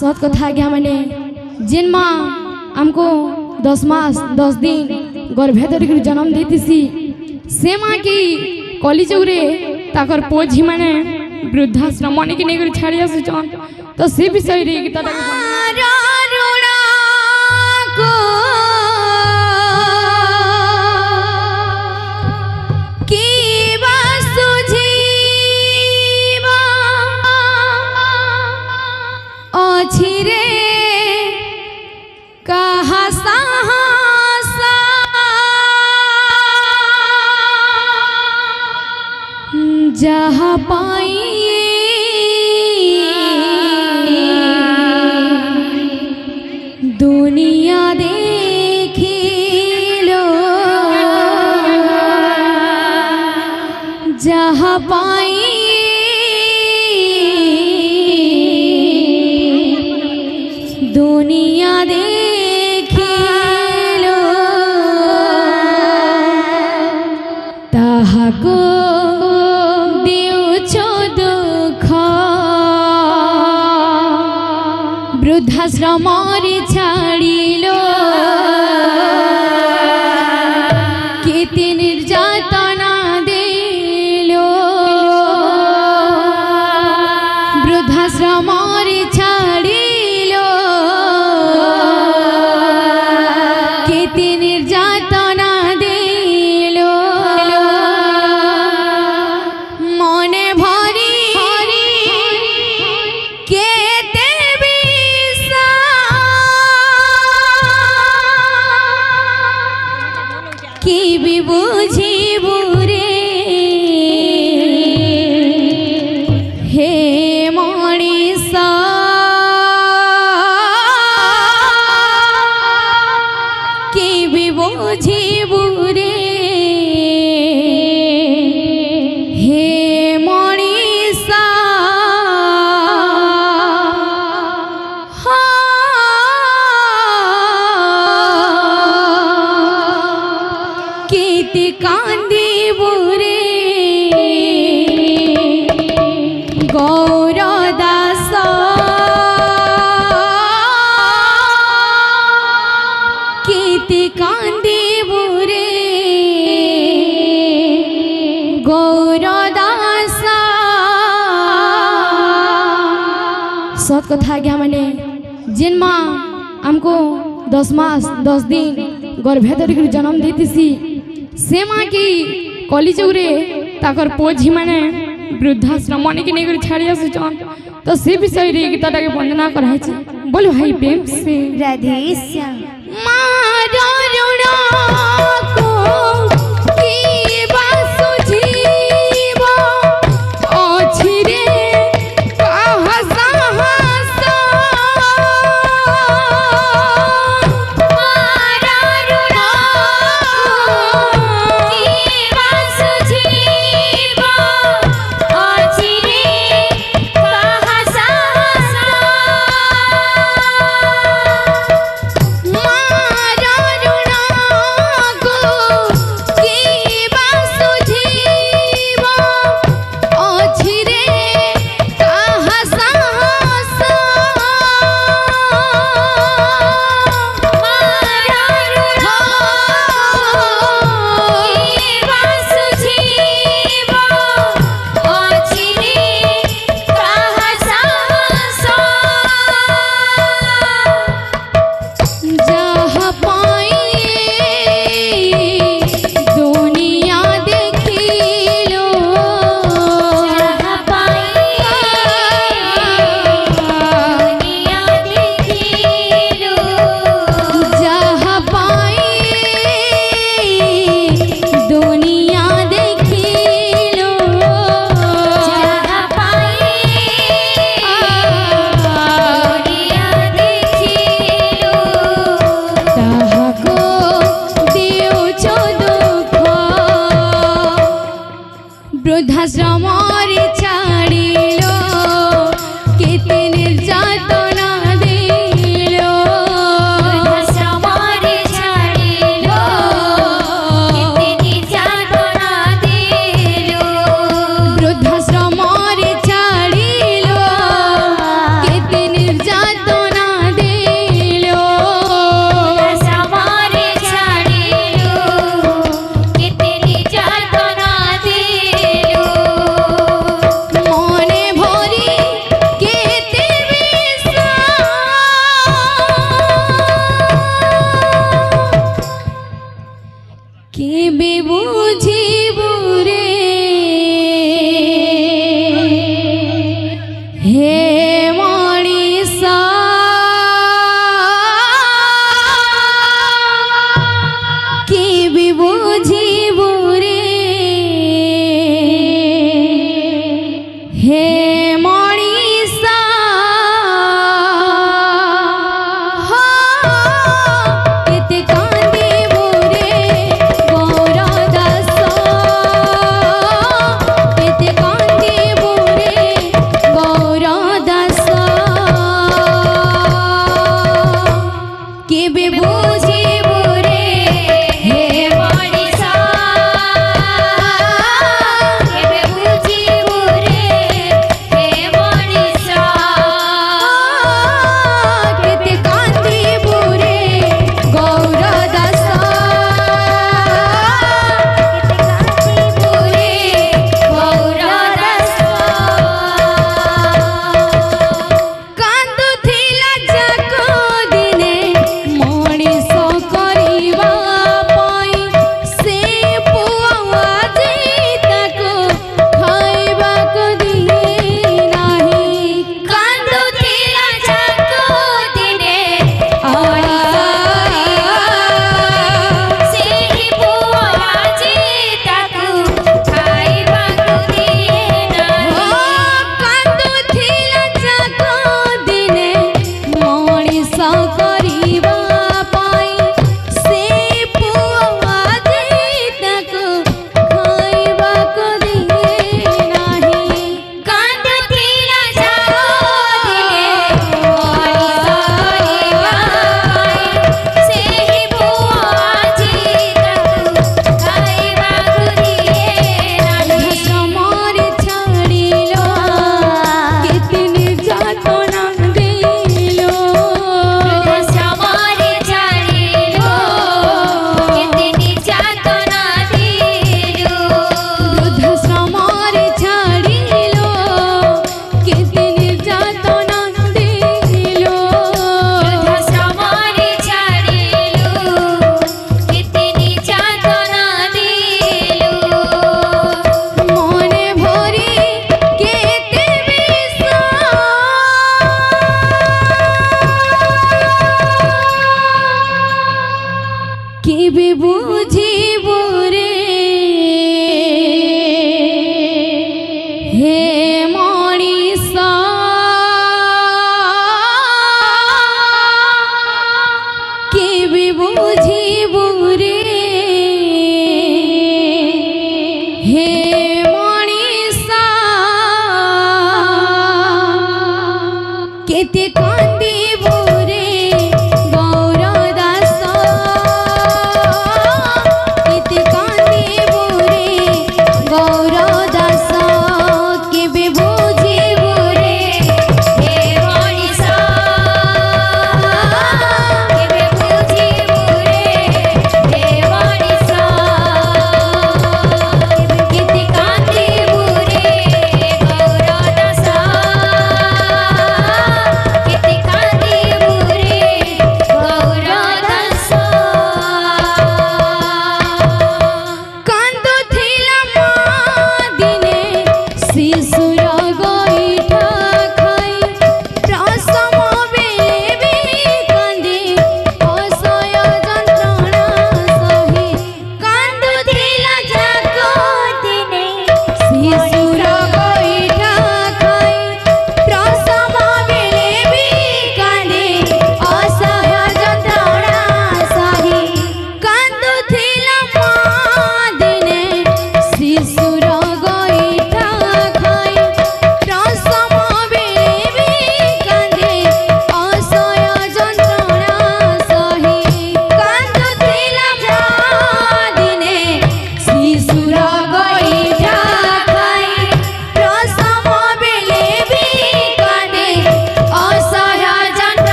सत कथा क्या मैंने जिन माँ हमको 10 मास 10 दिन गर्भे धरिक जन्म देती से माँ की कॉलेज ताकर पुओ झी मैंने वृद्धाश्रम मन की नहीं छाड़ी आसुचन तो से विषय रे गीता जहाँ पाइए दुनिया देखी लो जहाँ पाइए दुनिया देखी लो ताहा को वृद्धाश्रम छाड़िल केते निर्यातना दिल वृद्धाश्रम छाड़िल केते निर्यातना दिल मने भरी की भी बुझी बुरे हे मणिसा की भी बुझी बुरे हे मणिसा केते कांदी बुरे गौरदास केते कांदी बुरे गौरदास सत कथा क्या मैंने जिन माँ हमको 10 मास 10 दिन गर्भे धरिक जन्म देती से माँ की कॉलेज ताकर पुओ झी मैंने वृद्धाश्रम मन की नहीं छाड़ी आसुचन तो से विषय रे गीता के वंदना कराई बोलो भाई प्रेम से राधे श्याम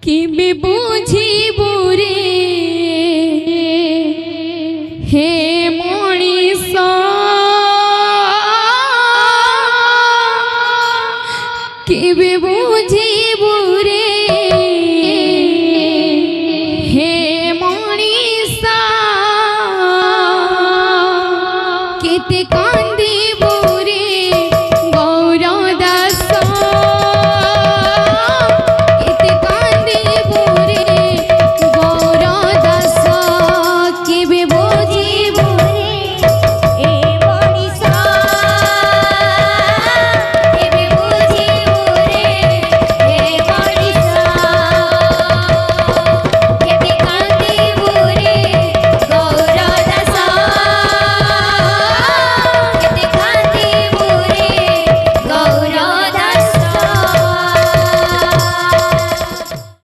कि बुझी बुरे हे